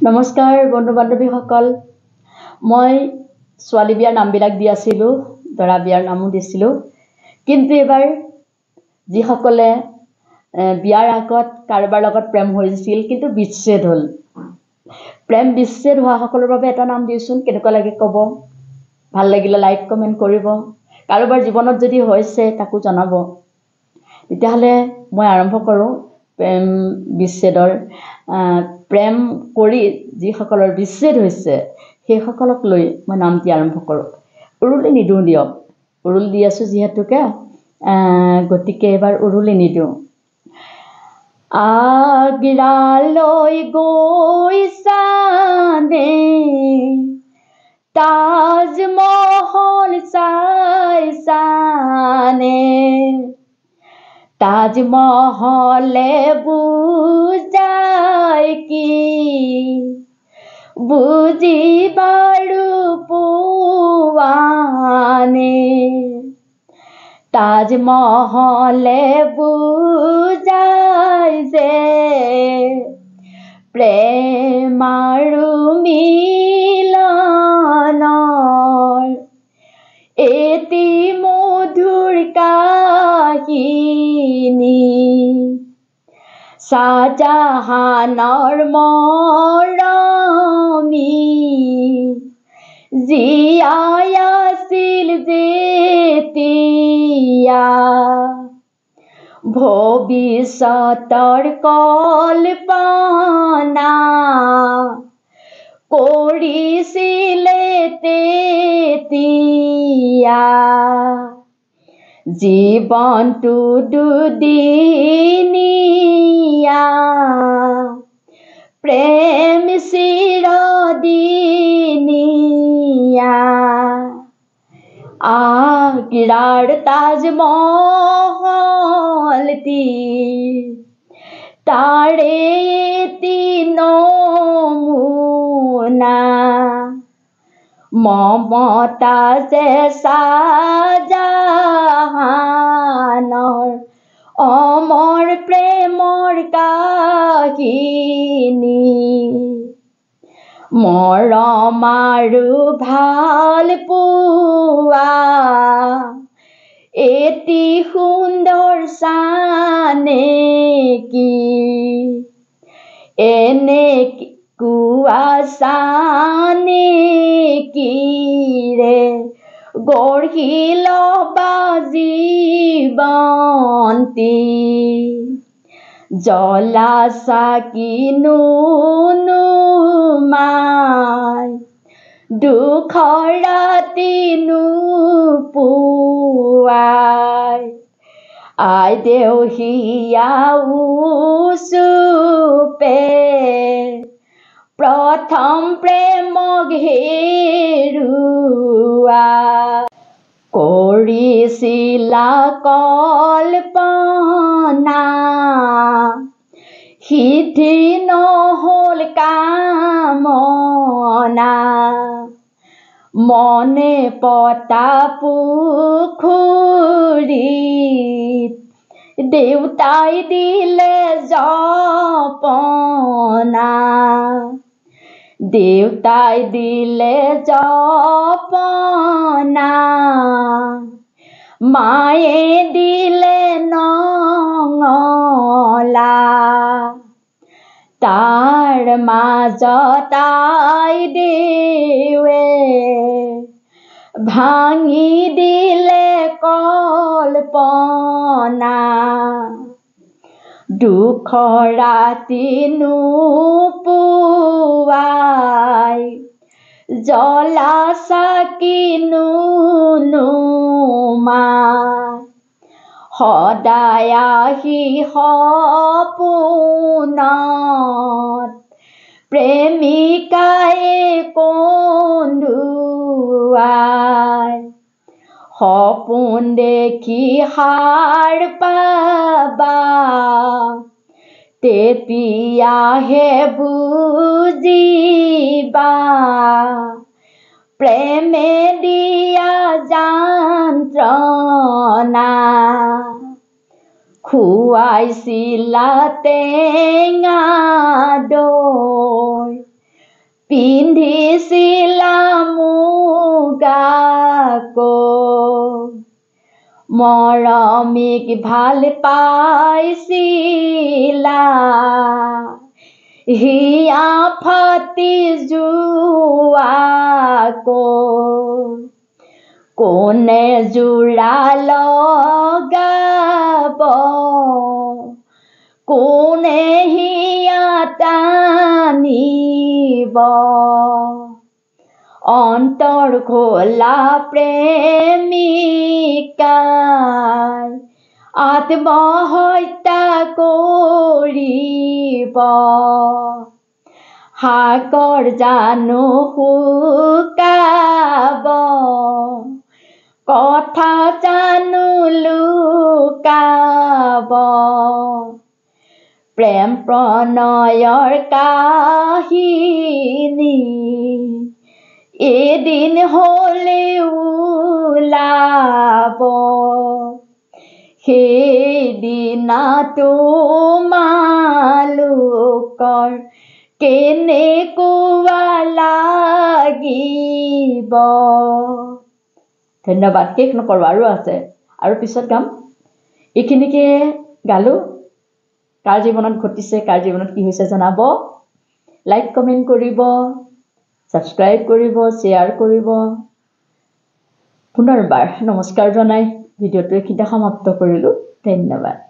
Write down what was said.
নমস্কাৰ বন্ধু বান্ধৱীসকল। মই ছোৱালী বিয়াৰ নামবিলাক দি আছিলোঁ, দৰা বিয়াৰ নামো দিছিলোঁ। কিন্তু এবাৰ যিসকলে বিয়াৰ আগত কাৰোবাৰ লগত প্ৰেম হৈছিল কিন্তু বিচ্ছেদ হ'ল, প্ৰেম বিচ্ছেদ হোৱা সকলৰ বাবে এটা নাম দিওঁচোন, কেনেকুৱা লাগে ক'ব। ভাল লাগিলে লাইক কমেণ্ট কৰিব। কাৰোবাৰ জীৱনত যদি হৈছে তাকো জনাব। তেতিয়াহ'লে মই আৰম্ভ কৰোঁ প্ৰেম বিচ্ছেদৰ। প্ৰেম কৰি যিসকলৰ বিচ্ছেদ হৈছে সেইসকলক লৈ মই নামটি আৰম্ভ কৰোঁ। উৰুলি নিদিওঁ দিয়ক, উৰুল দি আছোঁ যিহেতুকে, গতিকে এবাৰ উৰুলি নিদিওঁ। আগ্ৰালৈ গৈছানে, তাজমহল চাইছানে, তাজমহলে বুজাই কি বুজি বাৰু পোৱানে, তাজমহলে বুজাই যে প্ৰেম আৰু মিলনৰ এটি মধুৰ কাহিনী, শাহজাহানৰ মৰমী জীয়াই আছিল যেতিয়া, ভৱিষ্যতৰ কল্পনা কৰিছিলে তেতিয়া, জীৱনটো দুদিনীয়া, প্ৰেম চিৰদিনীয়া। আগ্ৰাৰ তাজমহলটি তাৰে এটি নমুনা, মমতাজে শাহজাহানৰ অমৰ প্ৰেমৰ কাহিনী, মৰম আৰু ভাল পোৱা এটি সুন্দৰ চানেকি, এনেকুৱা চানেকিৰে গঢ়ি ল'বা জীৱনটি, জ্বলা চাকি নুনুমাই দুখৰ ৰাতি নোপোৱাই, আইদেউ হিয়া উচুপে প্ৰথম প্ৰেমক হেৰুৱা, কৰিছিলা কল্পনা সিদ্ধি নহ'ল কামনা, মনে পতা পুখুৰীত দেউতাই দিলে জপনা, দেউতাই দিলে জপনা, মায়ে দিলে নঙলা, তাৰ মাজত আইদেউৱে ভাঙি দিলে কল্পনা, দুখৰ ৰাতি নোপোৱাই, জ্বলা চাকি নুনুমাই, সদায় আহি সপোনত প্ৰেমিকায়ে কন্দুৱাই, সপোন দেখি সাৰ পাবা তেতিয়াহে বুজিবা, প্ৰেমে দিয়া যন্ত্ৰণা, খুৱাইছিলা টেঙা দৈ, মৰমিক ভাল পাইছিলা হিয়া ফাটি যোৱাকো কোনে জোৰা লগাব কোনে হিয়া টানিব অন্তৰ খোলা প্ৰেমিকাই আত্মহত্যা কৰিব সাগৰ জানো শুকাব কথা জানো লুকাব প্ৰেম প্ৰণয়ৰ কাহিনী এদিন হলে ওলাব সেইদিনা তোমালোকৰ কেনেকুৱা লাগিব ধন্যবাদ শেষ নকৰো আৰু আছে আৰু পিছত গাম এইখিনিকে গালো কাৰ জীৱনত ঘটিছে কাৰ জীৱনত কি হৈছে জনাব লাইক কমেন্ট কৰিব সাবস্ক্ৰাইব কৰিব শ্বেয়াৰ কৰিব পুনৰবাৰ নমস্কাৰ জনাই ভিডিঅ'টো এইখিনিতে সমাপ্ত কৰিলো ধন্যবাদ